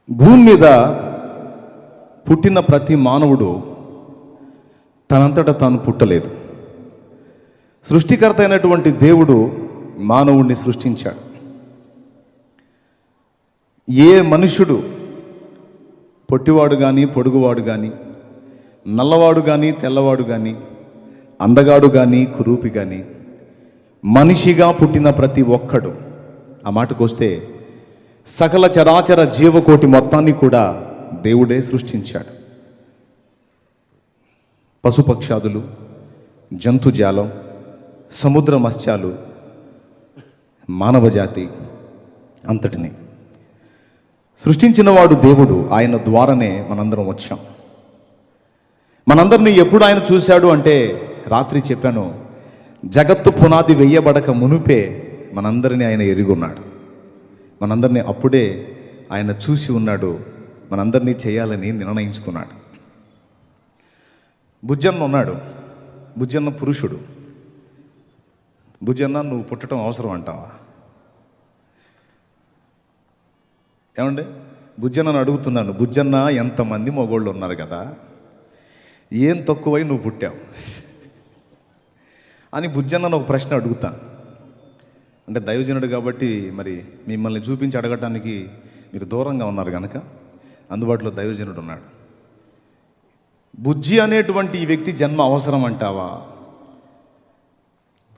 భూమి మీద పుట్టిన ప్రతి మానవుడు తనంతట తాను పుట్టలేదు. సృష్టికర్త అయినటువంటి దేవుడు మానవుడిని సృష్టించాడు. ఏ మనుషుడు పొట్టివాడు కానీ పొడుగువాడు కానీ నల్లవాడు కానీ తెల్లవాడు కానీ అందగాడు కానీ కురూపి కానీ మనిషిగా పుట్టిన ప్రతి ఒక్కడు, ఆ మాటకొస్తే సకల చరాచర జీవకోటి మొత్తాన్ని కూడా దేవుడే సృష్టించాడు. పశుపక్షాదులు, జంతుజాలం, సముద్ర మత్స్యాలు, మానవజాతి అంతటిని సృష్టించినవాడు దేవుడు. ఆయన ద్వారానే మనందరం వచ్చాం. మనందరినీ ఎప్పుడు ఆయన చూశాడు అంటే, రాత్రి చెప్పాను, జగత్తు పునాది వెయ్యబడక మునుపే మనందరినీ ఆయన ఎరిగొన్నాడు. మనందరినీ అప్పుడే ఆయన చూసి ఉన్నాడు. మనందరినీ చేయాలని నిర్ణయించుకున్నాడు. బుజ్జన్న ఉన్నాడు. బుజ్జన్న పురుషుడు. బుజ్జన్న నువ్వు పుట్టడం అవసరం అంటావా? ఏమండి, బుజ్జన్నను అడుగుతున్నాను, బుజ్జన్న ఎంతమంది మగోళ్ళు ఉన్నారు కదా, ఏం తక్కువై నువ్వు పుట్టావు అని బుజ్జన్నను ఒక ప్రశ్న అడుగుతాను. అంటే దైవజనుడు కాబట్టి మరి మిమ్మల్ని చూపించి అడగటానికి మీరు దూరంగా ఉన్నారు కనుక అందుబాటులో దైవజనుడు ఉన్నాడు. బుజ్జి అనేటువంటి ఈ వ్యక్తి జన్మ అవసరం అంటావా?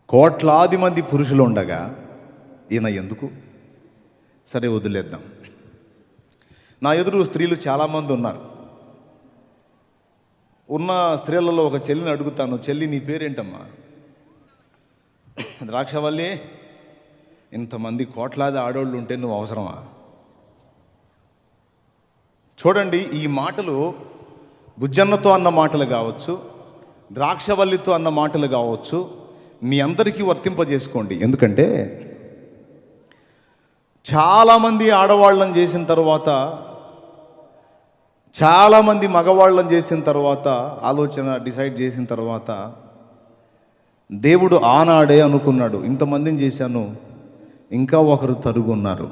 కోట్లాది మంది పురుషులు ఉండగా ఈయన ఎందుకు? సరే వదిలేద్దాం. నా ఎదురు స్త్రీలు చాలామంది ఉన్నారు. ఉన్న స్త్రీలలో ఒక చెల్లిని అడుగుతాను, చెల్లి నీ పేరేంటమ్మా? ద్రాక్షవల్లి, ఇంతమంది కోట్లాది ఆడోళ్ళు ఉంటే నువ్వు అవసరమా? చూడండి, ఈ మాటలు బుజ్జన్నతో అన్న మాటలు కావచ్చు, ద్రాక్షవల్లితో అన్న మాటలు కావచ్చు, మీ అందరికీ వర్తింపజేసుకోండి. ఎందుకంటే చాలామంది ఆడవాళ్ళని చేసిన తర్వాత, చాలామంది మగవాళ్ళని చేసిన తర్వాత, ఆలోచన డిసైడ్ చేసిన తర్వాత దేవుడు ఆనాడే అనుకున్నాడు, ఇంతమందిని చేశాను, ఇంకా ఒకరు తరుగున్నారు.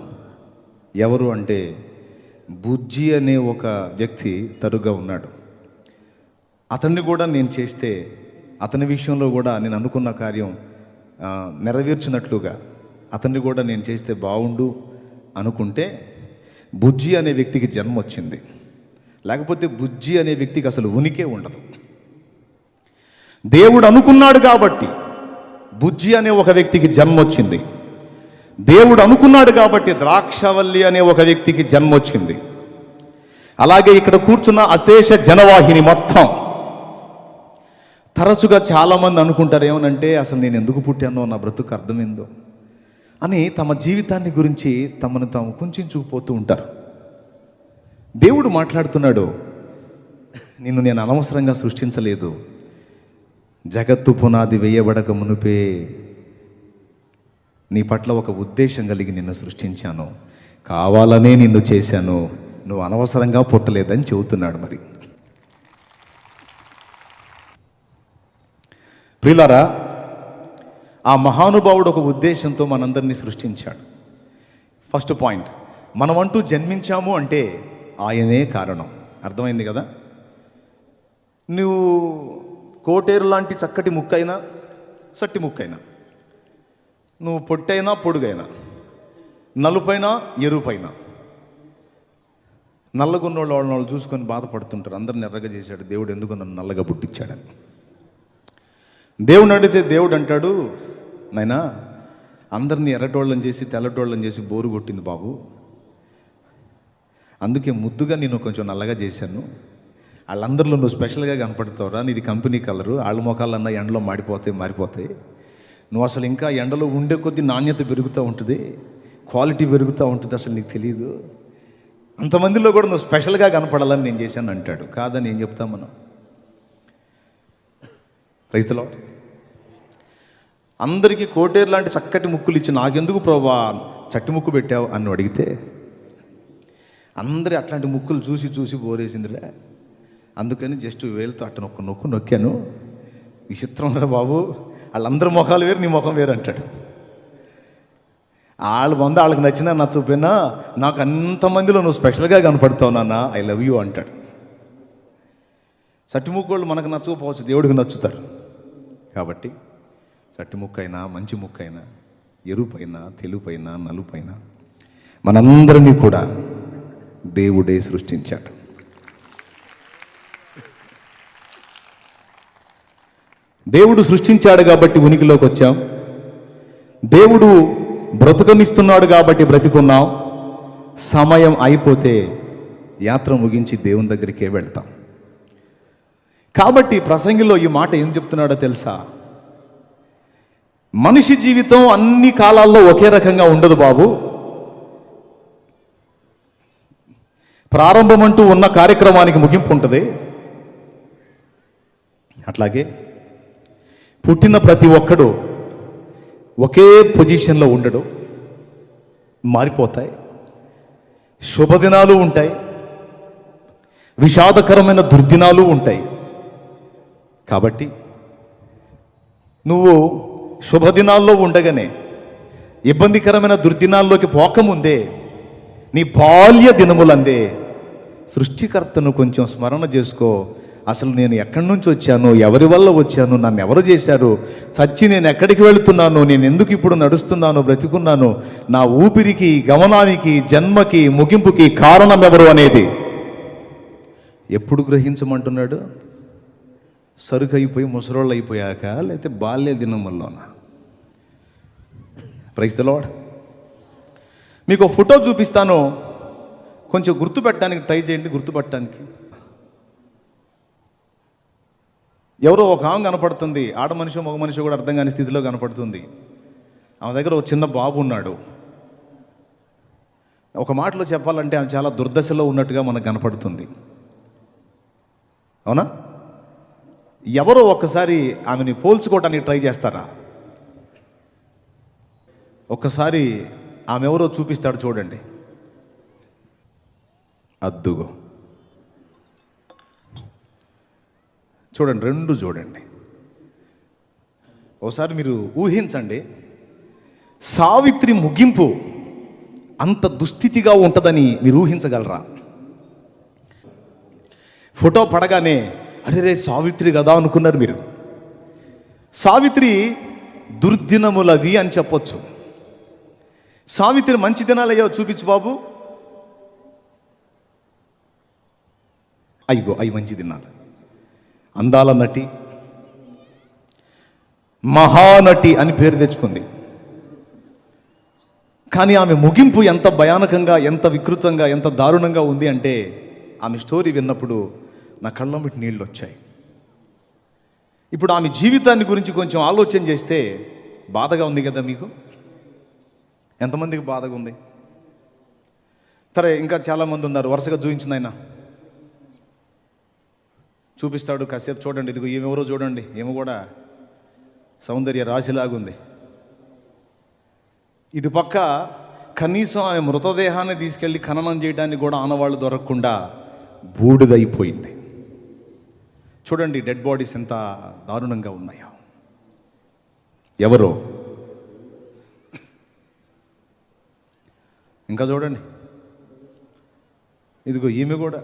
ఎవరు అంటే బుజ్జి అనే ఒక వ్యక్తి తరుగా ఉన్నాడు. అతన్ని కూడా నేను చేస్తే, అతని విషయంలో కూడా నేను అనుకున్న కార్యం నెరవేర్చినట్లుగా అతన్ని కూడా నేను చేస్తే బాగుండు అనుకుంటే బుజ్జి అనే వ్యక్తికి జన్మ వచ్చింది. లేకపోతే బుజ్జి అనే వ్యక్తికి అసలు ఉనికే ఉండదు. దేవుడు అనుకున్నాడు కాబట్టి బుజ్జి అనే ఒక వ్యక్తికి జన్మ వచ్చింది. దేవుడు అనుకున్నాడు కాబట్టి ద్రాక్షవల్లి అనే ఒక వ్యక్తికి జన్మ వచ్చింది. అలాగే ఇక్కడ కూర్చున్న అశేష జనవాహిని మొత్తం తరచుగా చాలామంది అనుకుంటారు, ఏమనంటే అసలు నేను ఎందుకు పుట్టానో, నా బ్రతుకు అర్థమైందో అని తమ జీవితాన్ని గురించి తమను తాము కుంచుకుపోతూ ఉంటారు. దేవుడు మాట్లాడుతున్నాడు, నిన్ను నేను అనవసరంగా సృష్టించలేదు. జగత్తు పునాది వేయబడక మునుపే నీ పట్ల ఒక ఉద్దేశం కలిగి నిన్ను సృష్టించాను, కావాలనే నిన్ను చేశాను, నువ్వు అనవసరంగా పుట్టలేదని చెబుతున్నాడు. మరి ప్రియులారా, ఆ మహానుభావుడు ఒక ఉద్దేశంతో మనందరినీ సృష్టించాడు. ఫస్ట్ పాయింట్, మనమంటూ జన్మించాము అంటే ఆయనే కారణం. అర్థమైంది కదా? నువ్వు కోటేరు లాంటి చక్కటి ముక్కైనా, సట్టి ముక్కైనా, నువ్వు పొట్టైనా పొడుగైనా, నలుపైనా ఎరుపైనా, నల్లగున్నోళ్ళు వాళ్ళు చూసుకొని బాధపడుతుంటారు, అందరిని ఎర్రగా చేశాడు దేవుడు, ఎందుకు నన్ను నల్లగా పుట్టించాడని. దేవుడు అడిగితే దేవుడు అంటాడు, నాయనా అందరినీ ఎర్రటోళ్ళని చేసి తెల్లటోళ్ళని చేసి బోరు కొట్టింది బాబు, అందుకే ముద్దుగా నేను కొంచెం నల్లగా చేశాను, వాళ్ళందరిలో నువ్వు స్పెషల్గా కనపడతావురా, నీది కంపెనీ కలరు, వాళ్ళ మొఖాలన్నా ఎండలో మారిపోతాయి, నువ్వు అసలు ఇంకా ఎండలో ఉండే కొద్దీ నాణ్యత పెరుగుతూ ఉంటుంది, క్వాలిటీ పెరుగుతూ ఉంటుంది, అసలు నీకు తెలియదు, అంతమందిలో కూడా నువ్వు స్పెషల్గా కనపడాలని నేను చేశాను అంటాడు. కాదని ఏం చెప్తాం మనం? రైతులో అందరికీ కోటేరు లాంటి చక్కటి ముక్కులు ఇచ్చి నాకెందుకు ప్రభా చట్టి ముక్కు పెట్టావు అని అడిగితే, అందరి అట్లాంటి ముక్కులు చూసి చూసి బోరేసిందిరా, అందుకని జస్ట్ వేలుతో అట్ట నొక్కాను, విచిత్రం రా బాబు, వాళ్ళందరి ముఖాలు వేరు, నీ ముఖం వేరు అంటాడు. వాళ్ళకి నచ్చినా నచ్చకపోయినా నాకు అంతమందిలో నువ్వు స్పెషల్గా కనపడతావు నాన్న, ఐ లవ్ యూ అంటాడు. సట్టిముక్కోళ్ళు మనకు నచ్చకపోవచ్చు, దేవుడికి నచ్చుతారు. కాబట్టి సట్టిముక్కైనా మంచి ముక్కైనా ఎరుపైనా తెలుపైనా నలుపైనా మనందరినీ కూడా దేవుడే సృష్టించాడు. దేవుడు సృష్టించాడు కాబట్టి ఉనికిలోకి వచ్చాం. దేవుడు బ్రతుకనిస్తున్నాడు కాబట్టి బ్రతికున్నాం. సమయం అయిపోతే యాత్ర ముగించి దేవుని దగ్గరికే వెళ్తాం. కాబట్టి ప్రసంగిలో ఈ మాట ఏం చెప్తున్నాడో తెలుసా? మనిషి జీవితం అన్ని కాలాల్లో ఒకే రకంగా ఉండదు బాబు. ప్రారంభం అంటూ ఉన్న కార్యక్రమానికి ముగింపు ఉంటుంది. అట్లాగే పుట్టిన ప్రతి ఒక్కడు ఒకే పొజిషన్లో ఉండడు, మారిపోతాయి. శుభదినాలు ఉంటాయి, విషాదకరమైన దుర్దినాలు ఉంటాయి. కాబట్టి నువ్వు శుభదినాల్లో ఉండగానే ఇబ్బందికరమైన దుర్దినాల్లోకి పోకముందే నీ బాల్య దినములందే సృష్టికర్తను కొంచెం స్మరణ చేసుకో. అసలు నేను ఎక్కడి నుంచి వచ్చాను, ఎవరి వల్ల వచ్చాను, నన్ను ఎవరు చేశారు, చచ్చి నేను ఎక్కడికి వెళుతున్నాను, నేను ఎందుకు ఇప్పుడు నడుస్తున్నాను, బ్రతికున్నాను, నా ఊపిరికి, గమనానికి, జన్మకి, ముగింపుకి కారణం ఎవరు అనేది ఎప్పుడు గ్రహించమంటున్నాడు? సరుకు అయిపోయి ముసరోళ్ళు అయిపోయాక, లేకపోతే బాల్య దినముల్లోన? Praise the lord. మీకు ఒక ఫోటో చూపిస్తాను, కొంచెం గుర్తుపెట్టడానికి ట్రై చేయండి. గుర్తుపట్టడానికి ఎవరో ఒక ఆమె కనపడుతుంది, ఆడ మనిషి మగ మనిషి కూడా అర్థం కాని స్థితిలో కనపడుతుంది. ఆమె దగ్గర ఒక చిన్న బాబు ఉన్నాడు. ఒక మాటలో చెప్పాలంటే ఆమె చాలా దుర్దశలో ఉన్నట్టుగా మనకు కనపడుతుంది. అవునా? ఎవరో ఒక్కసారి ఆమెని పోల్చుకోవడానికి ట్రై చేస్తారా? ఒక్కసారి ఆమె ఎవరో చూపిస్తాడు, చూడండి. అద్దుగో చూడండి, రెండు చూడండి. ఒకసారి మీరు ఊహించండి, సావిత్రి ముగింపు అంత దుస్థితిగా ఉంటుందని మీరు ఊహించగలరా? ఫోటో పడగానే అరే రే సావిత్రి కదా అనుకున్నారు మీరు. సావిత్రి దుర్దినములవి అని చెప్పొచ్చు. సావిత్రి మంచి దినాలయ్యో చూపించు బాబు. అయ్యో అవి మంచి దినాలు. అందాల నటి, మహానటి అని పేరు తెచ్చుకుంది. కానీ ఆమె ముగింపు ఎంత భయానకంగా, ఎంత వికృతంగా, ఎంత దారుణంగా ఉంది అంటే ఆమె స్టోరీ విన్నప్పుడు నా కళ్ళంబటి నీళ్ళు వచ్చాయి. ఇప్పుడు ఆమె జీవితాన్ని గురించి కొంచెం ఆలోచన చేస్తే బాధగా ఉంది కదా మీకు? ఎంతమందికి బాధగా ఉంది? సరే, ఇంకా చాలామంది ఉన్నారు. వరుసగా చూపించింది ఆయన చూపిస్తాడు. కాసేపు చూడండి. ఇదిగో ఈమె ఎవరో చూడండి, ఏమో కూడా సౌందర్య రాశిలాగుంది. ఇటుపక్క కనీసం ఆమె మృతదేహాన్ని తీసుకెళ్ళి ఖననం చేయడానికి కూడా ఆనవాళ్ళు దొరకకుండా బూడిదైపోయింది. చూడండి డెడ్ బాడీస్ ఎంత దారుణంగా ఉన్నాయో. ఎవరో ఇంకా చూడండి, ఇదిగో ఈమె కూడా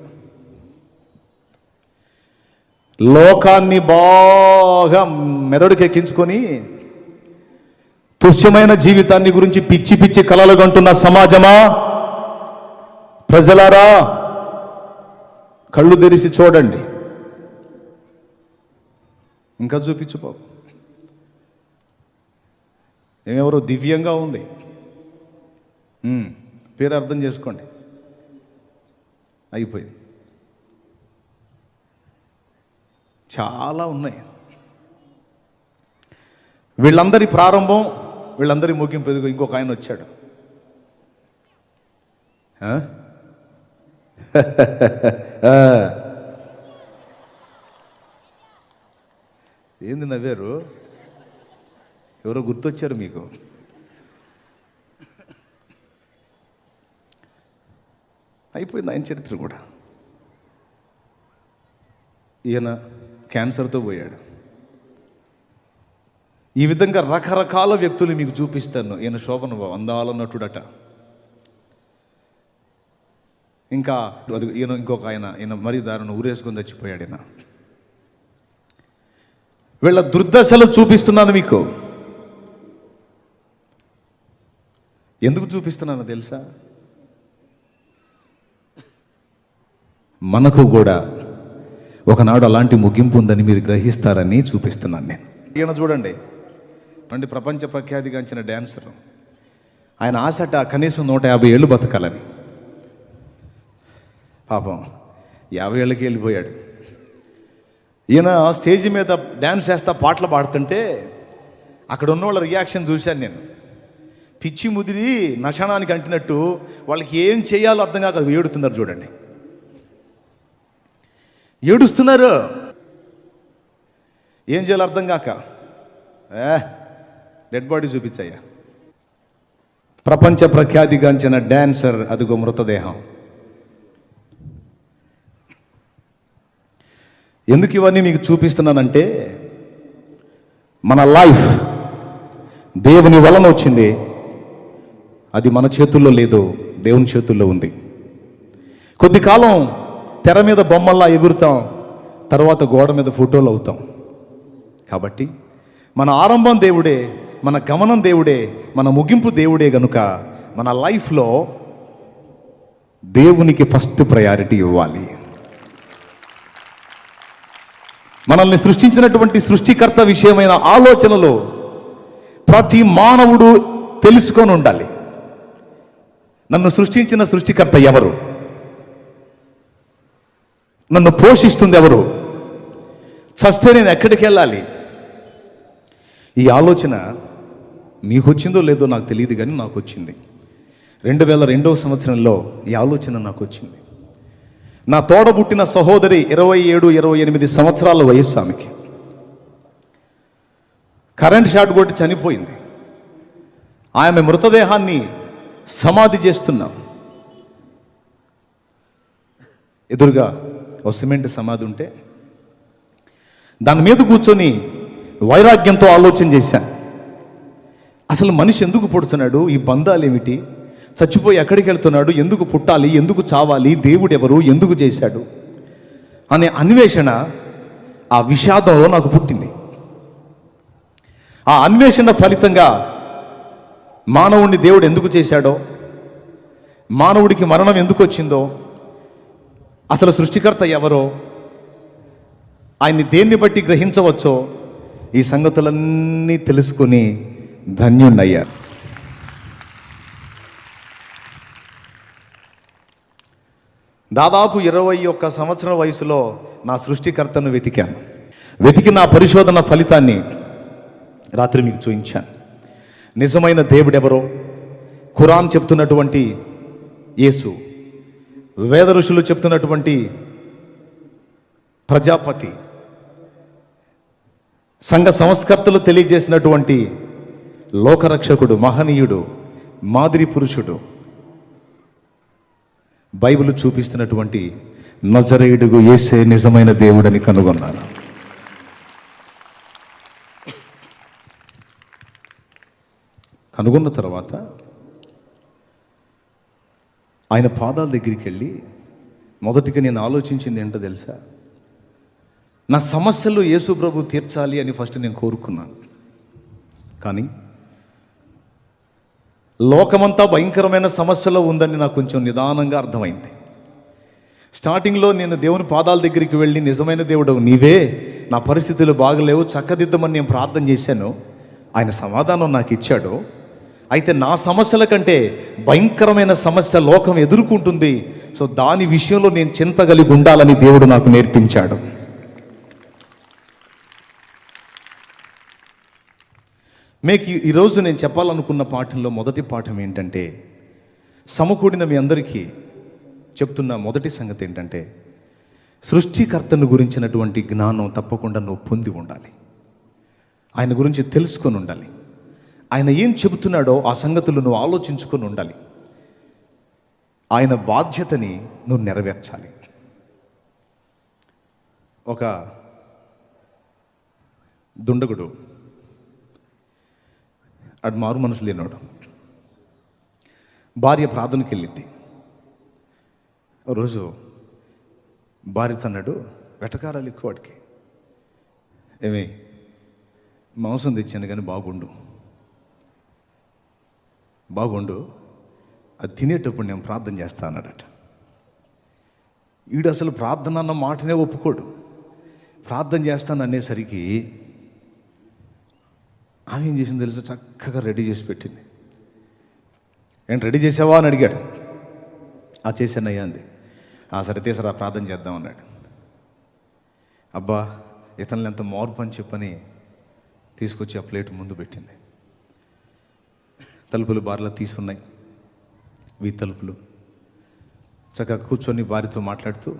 లోకాన్ని బాగా మెదడుకెక్కించుకొని తుచ్చమైన జీవితాన్ని గురించి పిచ్చి పిచ్చి కలలు కంటున్న సమాజమా, ప్రజలారా కళ్ళు తెరిచి చూడండి. ఇంకా చూపించు బాబు. ఏమెవరో దివ్యంగా ఉంది. పేరు అర్థం చేసుకోండి. అయిపోయింది. చాలా ఉన్నాయి. వీళ్ళందరి ప్రారంభం, వీళ్ళందరి ముగింపు. ఎదుగు ఇంకొక ఆయన వచ్చాడు. ఏంది నవ్వారు? ఎవరో గుర్తొచ్చారు మీకు? అయిపోయింది ఆయన చరిత్ర కూడా. ఈయన క్యాన్సర్తో పోయాడు. ఈ విధంగా రకరకాల వ్యక్తులు మీకు చూపిస్తాను. ఈయన శోభన బాబు అందాల నటుడట. ఇంకా ఈయన ఇంకొక ఈయన మరీ దారుణం ఊరేసుకొని చచ్చిపోయాడు. ఈయన వీళ్ళ దుర్దశలు చూపిస్తున్నాను మీకు. ఎందుకు చూపిస్తున్నానో తెలుసా? మనకు కూడా ఒకనాడు అలాంటి ముగింపు ఉందని మీరు గ్రహిస్తారని చూపిస్తున్నాను నేను. ఈయన చూడండి, ప్రపంచ ప్రఖ్యాతిగాంచిన డ్యాన్సర్. ఆయన ఆశట కనీసం 150 ఏళ్ళు బతకాలని. పాపం 50 ఏళ్ళకి వెళ్ళిపోయాడు. ఈయన స్టేజ్ మీద డ్యాన్స్ చేస్తా పాటలు పాడుతుంటే అక్కడ ఉన్న వాళ్ళ రియాక్షన్ చూశాను నేను. పిచ్చి ముదిరి నశనానికి అంటినట్టు వాళ్ళకి ఏం చేయాలో అర్థం కాక ఏడుతున్నారు. చూడండి, ఏడుస్తున్నారు. ఏం చేయాలో అర్థం కాక డెడ్ బాడీ చూపించాయ్యా. ప్రపంచ ప్రఖ్యాతిగాంచిన డ్యాన్సర్, అదిగో మృతదేహం. ఎందుకు ఇవన్నీ మీకు చూపిస్తున్నానంటే, మన లైఫ్ దేవుని వలన వచ్చింది. అది మన చేతుల్లో లేదు, దేవుని చేతుల్లో ఉంది. కొద్ది కాలం తెర మీద బొమ్మల్లా ఎగురుతాం, తర్వాత గోడ మీద ఫోటోలు అవుతాం. కాబట్టి మన ఆరంభం దేవుడే, మన గమనం దేవుడే, మన ముగింపు దేవుడే. గనుక మన లైఫ్లో దేవునికి ఫస్ట్ ప్రయారిటీ ఇవ్వాలి. మనల్ని సృష్టించినటువంటి సృష్టికర్త విషయమైన ఆలోచనలు ప్రతి మానవుడు తెలుసుకొని ఉండాలి. నన్ను సృష్టించిన సృష్టికర్త ఎవరు? నన్ను పోషిస్తుంది ఎవరు? చస్తే నేను ఎక్కడికి వెళ్ళాలి? ఈ ఆలోచన మీకు వచ్చిందో లేదో నాకు తెలియదు, కానీ నాకు వచ్చింది. 2002వ సంవత్సరంలో ఈ ఆలోచన నాకు వచ్చింది. నా తోడబుట్టిన సహోదరి 27-28 సంవత్సరాల వయస్సు ఆమెకి. కరెంట్ షాట్ కొట్టి చనిపోయింది. ఆమె మృతదేహాన్ని సమాధి చేస్తున్నాం. ఎదురుగా ఒక సిమెంట్ సమాధి ఉంటే దాని మీద కూర్చొని వైరాగ్యంతో ఆలోచన చేశాను. అసలు మనిషి ఎందుకు పుడుతున్నాడు? ఈ బంధాలు ఏమిటి? చచ్చిపోయి ఎక్కడికి వెళ్తున్నాడు? ఎందుకు పుట్టాలి? ఎందుకు చావాలి? దేవుడు ఎవరు? ఎందుకు చేశాడు అనే అన్వేషణ ఆ విషాదంలో నాకు పుట్టింది. ఆ అన్వేషణ ఫలితంగా మానవుడిని దేవుడు ఎందుకు చేశాడో, మానవుడికి మరణం ఎందుకు వచ్చిందో, అసలు సృష్టికర్త ఎవరో, ఆయన్ని దేన్ని బట్టి గ్రహించవచ్చో, ఈ సంగతులన్నీ తెలుసుకొని ధన్యుణ్ణయ్యారు. దాదాపు 21 సంవత్సరం వయసులో నా సృష్టికర్తను వెతికి నా పరిశోధన ఫలితాన్ని రాత్రి మీకు చూపించాను. నిజమైన దేవుడెవరో, ఖురాన్ చెప్తున్నటువంటి యేసు, వేద ఋషులు చెప్తున్నటువంటి ప్రజాపతి, సంఘ సంస్కర్తలు తెలియజేసినటువంటి లోకరక్షకుడు, మహనీయుడు, మాదిరి పురుషుడు, బైబిల్ చూపిస్తున్నటువంటి నజరేయుడు యేసే నిజమైన దేవుడని కనుగొన్నాను. కనుగొన్న తర్వాత ఆయన పాదాల దగ్గరికి వెళ్ళి మొదటిగా నేను ఆలోచించింది ఏంటో తెలుసా? నా సమస్యలు యేసు ప్రభు తీర్చాలి అని ఫస్ట్ నేను కోరుకున్నాను. కానీ లోకమంతా భయంకరమైన సమస్యలో ఉందని నాకు కొంచెం నిదానంగా అర్థమైంది. స్టార్టింగ్లో నేను దేవుని పాదాల దగ్గరికి వెళ్ళి, నిజమైన దేవుడు నీవే, నా పరిస్థితులు బాగలేవు, చక్కదిద్దమని నేను ప్రార్థన చేశాను. ఆయన సమాధానం నాకు ఇచ్చాడు. అయితే నా సమస్యల కంటే భయంకరమైన సమస్య లోకం ఎదుర్కొంటుంది. సో దాని విషయంలో నేను చింత కలిగి ఉండాలని దేవుడు నాకు నేర్పించాడు. మీకు ఈరోజు నేను చెప్పాలనుకున్న పాఠంలో మొదటి పాఠం ఏంటంటే, సమకూడిన మీ అందరికీ చెప్తున్న మొదటి సంగతి ఏంటంటే, సృష్టికర్తను గురించినటువంటి జ్ఞానం తప్పకుండా నువ్వు పొంది ఉండాలి. ఆయన గురించి తెలుసుకొని ఉండాలి. ఆయన ఏం చెబుతున్నాడో ఆ సంగతులు నువ్వు ఆలోచించుకొని ఉండాలి. ఆయన బాధ్యతని నువ్వు నెరవేర్చాలి. ఒక దుండగుడు అటు మారు మనసు లేనాడు. భార్య ప్రార్థనకి వెళ్ళిద్ది. రోజు భార్యతో అన్నాడు, వెటకారాలు ఎక్కువ వాడికి. ఏమే, మాంసం తెచ్చాను కానీ బాగుండు, అది తినేటప్పుడు నేను ప్రార్థన చేస్తా అన్నాడట. వీడు అసలు ప్రార్థన అన్న మాటనే ఒప్పుకోడు. ప్రార్థన చేస్తాను అనేసరికి ఆమె ఏం చేసింది తెలుసా, చక్కగా రెడీ చేసి పెట్టింది. ఏంటి రెడీ చేసావా అని అడిగాడు. చేశానయ్యా అంది. సరే తీసరా ప్రార్థన చేద్దాం అన్నాడు. అబ్బా, ఇతనులు ఎంత మార్పు అని చెప్పని తీసుకొచ్చి ఆ ప్లేట్ ముందు పెట్టింది. తలుపులు బార్లా తీసున్నాయి, వీధి తలుపులు. చక్కగా కూర్చొని భార్యతో మాట్లాడుతూ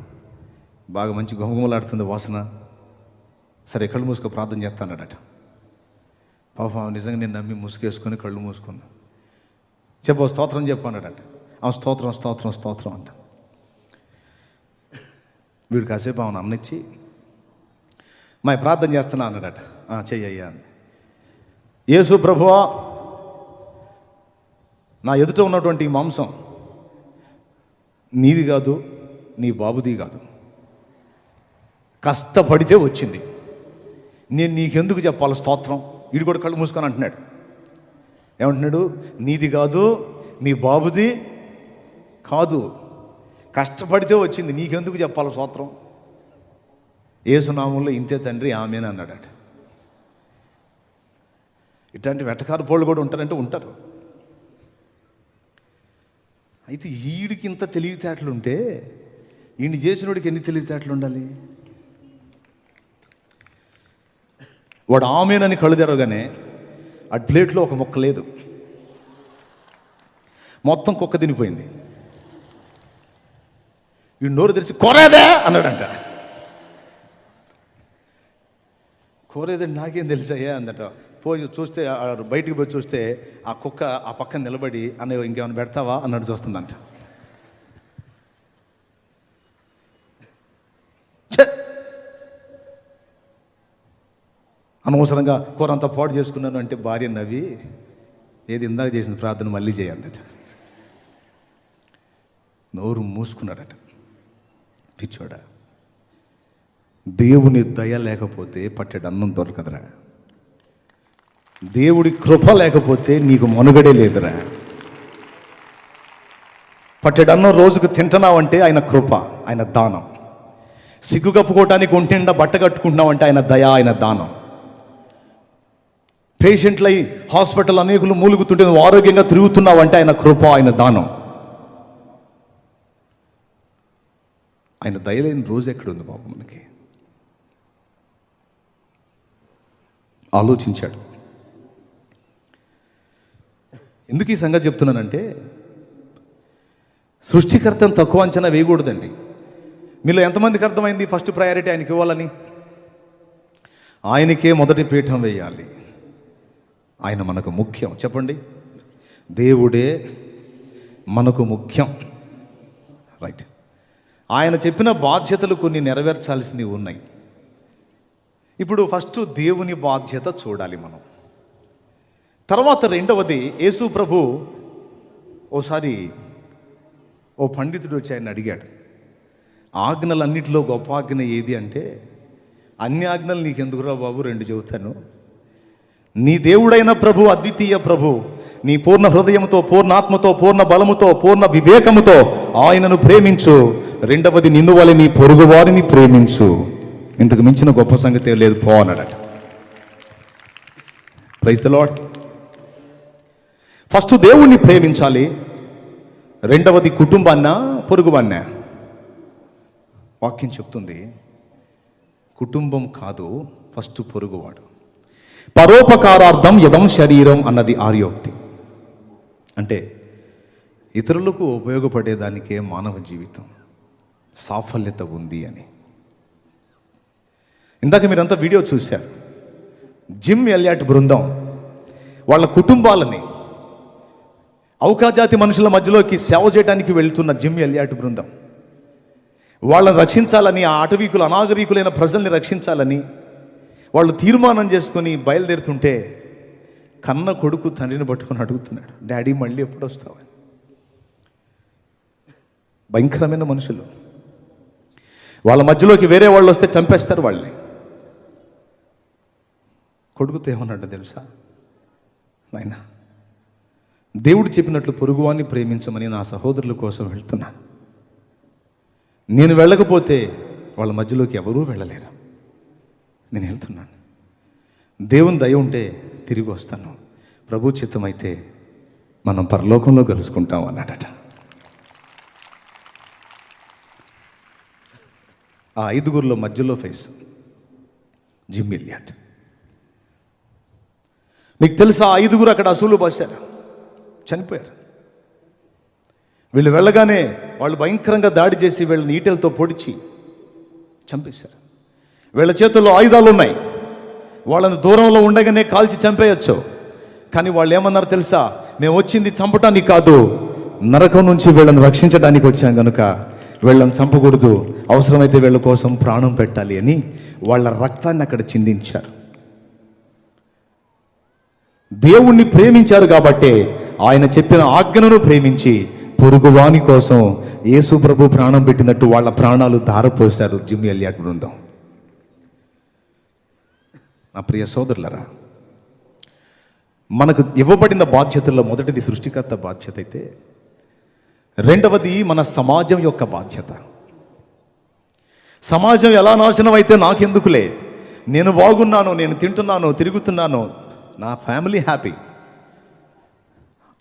బాగా మంచి గుమగుమలాడుతుంది వాసన. సరే కళ్ళు మూసుకో ప్రార్థన చేస్తానడట. పాపం నిజంగా నేను నమ్మి ముసుగేసుకొని కళ్ళు మూసుకున్నా. చెప్పు స్తోత్రం చెప్పు అన్నాడట. స్తోత్రం స్తోత్రం స్తోత్రం అంట. వీడు కాసేపు ఆమెను అన్నిచ్చి మా ప్రార్థన చేస్తున్నా అన్నాడట. చెయ్యయ్యా అంది. యేసు ప్రభువా, నా ఎదుట ఉన్నటువంటి మాంసం నీది కాదు, నీ బాబుది కాదు, కష్టపడితే వచ్చింది. నేను నీకెందుకు చెప్పాలి స్తోత్రం? వీడు కూడా కళ్ళు మూసుకొని అంటున్నాడు. ఏమంటున్నాడు? నీది కాదు, మీ బాబుది కాదు, కష్టపడితే వచ్చింది, నీకెందుకు చెప్పాలి స్తోత్రం? యేసునామంలో ఇంతే తండ్రి, ఆమేన్ అన్నాడట. ఇట్లాంటి వెటకారు పోళ్ళు కూడా ఉంటారంటే ఉంటారు. అయితే వీడికి ఇంత తెలివితేటలు ఉంటే ఈయన చేసినోడికి ఎన్ని తెలివితేటలు ఉండాలి? వాడు ఆమేనని కళ్ళు తెరవగానే ఆ ప్లేట్లో ఒక ముక్క లేదు, మొత్తం కుక్క తినిపోయింది. వీడు నోరు తెరిచి కొరేదే అన్నాడంట. కోరేదండి నాకేం తెలుసయ్యా అందట. పోయి చూస్తే బయటికి పోయి చూస్తే ఆ కుక్క ఆ పక్కన నిలబడి అన్న ఇంకేమైనా పెడతావా అన్నట్టు చూస్తుందంట. అనవసరంగా కూర అంతా పాడు చేసుకున్నాను అంటే భార్య నవ్వి, ఏది ఇందాక చేసిన ప్రార్థన మళ్ళీ చేయందట. నోరు మూసుకున్నాడట. పిచ్చోడా, దేవుని దయ లేకపోతే పట్టెడు అన్నం దొరకదురా. దేవుడి కృప లేకపోతే నీకు మనుగడే లేదురా. పట్టెడు అన్నం రోజుకు తింటున్నావంటే ఆయన కృప, ఆయన దానం. సిగ్గు కప్పుకోవటానికి ఒంటిండా బట్ట కట్టుకుంటున్నావంటే ఆయన దయ, ఆయన దానం. పేషెంట్లై హాస్పిటల్ అనేకులు మూలుగుతుంటే నువ్వు ఆరోగ్యంగా తిరుగుతున్నావంటే ఆయన కృప, ఆయన దానం. ఆయన దయలేని రోజు ఎక్కడుంది బాబు మనకి? ఆలోచించాడు. ఎందుకు ఈ సంగతి చెప్తున్నానంటే, సృష్టికర్తను తక్కువ అంచనా వేయకూడదండి. మీలో ఎంతమందికి అర్థమైంది ఫస్ట్ ప్రయారిటీ ఆయనకి ఇవ్వాలని? ఆయనకే మొదటి పీఠం వేయాలి. ఆయన మనకు ముఖ్యం. చెప్పండి, దేవుడే మనకు ముఖ్యం. రైట్. ఆయన చెప్పిన బాధ్యతలు కొన్ని నెరవేర్చాల్సినవి ఉన్నాయి. ఇప్పుడు ఫస్ట్ దేవుని బాధ్యత చూడాలి మనం. తర్వాత రెండవది, యేసు ప్రభు ఓసారి ఓ పండితుడు వచ్చి ఆయన అడిగాడు, ఆజ్ఞలన్నిటిలో గొప్ప ఆజ్ఞ ఏది అంటే, అన్ని ఆజ్ఞలు నీకెందుకురా బాబు, రెండు చెబుతాను. నీ దేవుడైన ప్రభు, అద్వితీయ ప్రభు, నీ పూర్ణ హృదయంతో, పూర్ణాత్మతో, పూర్ణ బలముతో, పూర్ణ వివేకముతో ఆయనను ప్రేమించు. రెండవది, నిన్ను వలె నీ పొరుగు వారిని ప్రేమించు. ఇంతకు మించిన గొప్ప సంగతి లేదు పో అన్నాడట. Praise the lord. ఫస్ట్ దేవుణ్ణి ప్రేమించాలి, రెండవది కుటుంబాన్నా పొరుగువాన్నా? వాక్యం చెప్తుంది కుటుంబం కాదు, ఫస్ట్ పొరుగువాడు. పరోపకారార్థం యదం శరీరం అన్నది ఆర్యోక్తి. అంటే ఇతరులకు ఉపయోగపడేదానికే మానవ జీవితం సాఫల్యత ఉంది అని. ఇందాక మీరంతా వీడియో చూశారు. జిమ్ ఎలియాట్ బృందం వాళ్ళ కుటుంబాలని ఔకాజాతి మనుషుల మధ్యలోకి సేవ చేయడానికి వెళ్తున్న జిమ్ ఎలియాట్ బృందం వాళ్ళని రక్షించాలని, ఆ అటవీకులు అనాగరికులైన ప్రజల్ని రక్షించాలని వాళ్ళు తీర్మానం చేసుకొని బయలుదేరుతుంటే కన్న కొడుకు తండ్రిని పట్టుకొని అడుగుతున్నాడు, డాడీ మళ్ళీ ఎప్పుడు వస్తావని. భయంకరమైన మనుషులు. వాళ్ళ మధ్యలోకి వేరే వాళ్ళు వస్తే చంపేస్తారు వాళ్ళని. కొడుకుతో ఏమన్నాడు తెలుసా, నాయనా దేవుడు చెప్పినట్లు పొరుగువాన్ని ప్రేమించమని నా సహోదరుల కోసం వెళ్తున్నాను. నేను వెళ్ళకపోతే వాళ్ళ మధ్యలోకి ఎవరూ వెళ్ళలేరు. నేను వెళ్తున్నాను. దేవుని దయ ఉంటే తిరిగి వస్తాను. ప్రభు చిత్తమైతే మనం పరలోకంలో కలుసుకుంటాం అన్నాడట. ఆ 5గురిలో మధ్యలో ఫేస్ జిమ్ ఎలియట్. మీకు తెలుసా, 5గురు అక్కడ అసూలు బాశారు, చనిపోయారు. వీళ్ళు వెళ్ళగానే వాళ్ళు భయంకరంగా దాడి చేసి వీళ్ళని ఈటెలతో పొడిచి చంపేశారు. వీళ్ళ చేతుల్లో ఆయుధాలు ఉన్నాయి. వాళ్ళని దూరంలో ఉండగానే కాల్చి చంపేయచ్చు. కానీ వాళ్ళు ఏమన్నారు తెలుసా, మేము వచ్చింది చంపటానికి కాదు, నరకం నుంచి వీళ్ళని రక్షించడానికి వచ్చాం కనుక వీళ్ళని చంపకూడదు, అవసరమైతే వీళ్ళ కోసం ప్రాణం పెట్టాలి అని వాళ్ళ రక్తాన్ని అక్కడ చిందించారు. దేవుణ్ణి ప్రేమించారు కాబట్టే ఆయన చెప్పిన ఆజ్ఞను ప్రేమించి పొరుగువాని కోసం యేసు ప్రభు ప్రాణం పెట్టినట్టు వాళ్ళ ప్రాణాలు ధారపోశారు జిమ్ ఎలియట్ బృందం. నా ప్రియ సోదరులరా, మనకు ఇవ్వబడిన బాధ్యతల్లో మొదటిది సృష్టికర్త బాధ్యత అయితే, రెండవది మన సమాజం యొక్క బాధ్యత. సమాజం ఎలా నాశనం అయితే నాకెందుకులే, నేను బాగున్నాను, నేను తింటున్నాను, తిరుగుతున్నాను, నా ఫ్యామిలీ హ్యాపీ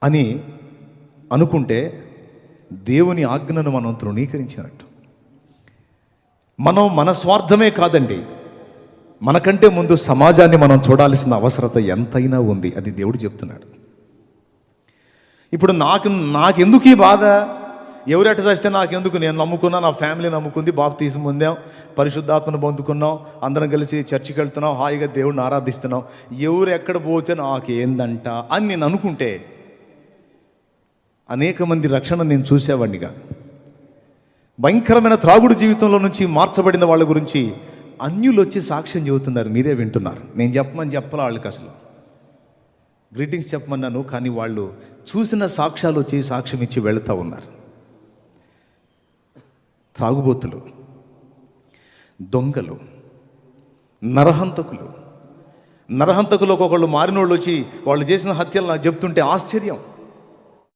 అని అనుకుంటే దేవుని ఆజ్ఞను మనం తృణీకరించినట్టు. మనం మన స్వార్థమే కాదండి, మనకంటే ముందు సమాజాన్ని మనం చూడాల్సిన అవసరత ఎంతైనా ఉంది. అది దేవుడు చెప్తున్నాడు. ఇప్పుడు నాకెందుకు ఈ బాధ, ఎవరెట చేస్తే నాకెందుకు, నేను నమ్ముకున్నా, నా ఫ్యామిలీ నమ్ముకుంది, బాప్తిజం పొందాం, పరిశుద్ధాత్మను పొందుకున్నాం, అందరం కలిసి చర్చికి వెళ్తున్నాం, హాయిగా దేవుడిని ఆరాధిస్తున్నాం, ఎవరు ఎక్కడ పోతే నాకేందంట అని నేను అనుకుంటే అనేక మంది రక్షణ నేను చూసేవాడిని కాదు. భయంకరమైన త్రాగుడు జీవితంలో నుంచి మార్చబడిన వాళ్ళ గురించి అన్యులు వచ్చి సాక్ష్యం చెబుతున్నారు, మీరే వింటున్నారు. నేను చెప్పమని చెప్పాల వాళ్ళకి, అసలు గ్రీటింగ్స్ చెప్పమన్నాను, కానీ వాళ్ళు చూసిన సాక్ష్యాలు వచ్చి సాక్ష్యం ఇచ్చి వెళుతూ ఉన్నారు. త్రాగుబోతులు, దొంగలు, నరహంతకులు. నరహంతకులు ఒకళ్ళు మారినోళ్ళు వచ్చి వాళ్ళు చేసిన హత్యలు నాకు చెప్తుంటే ఆశ్చర్యం.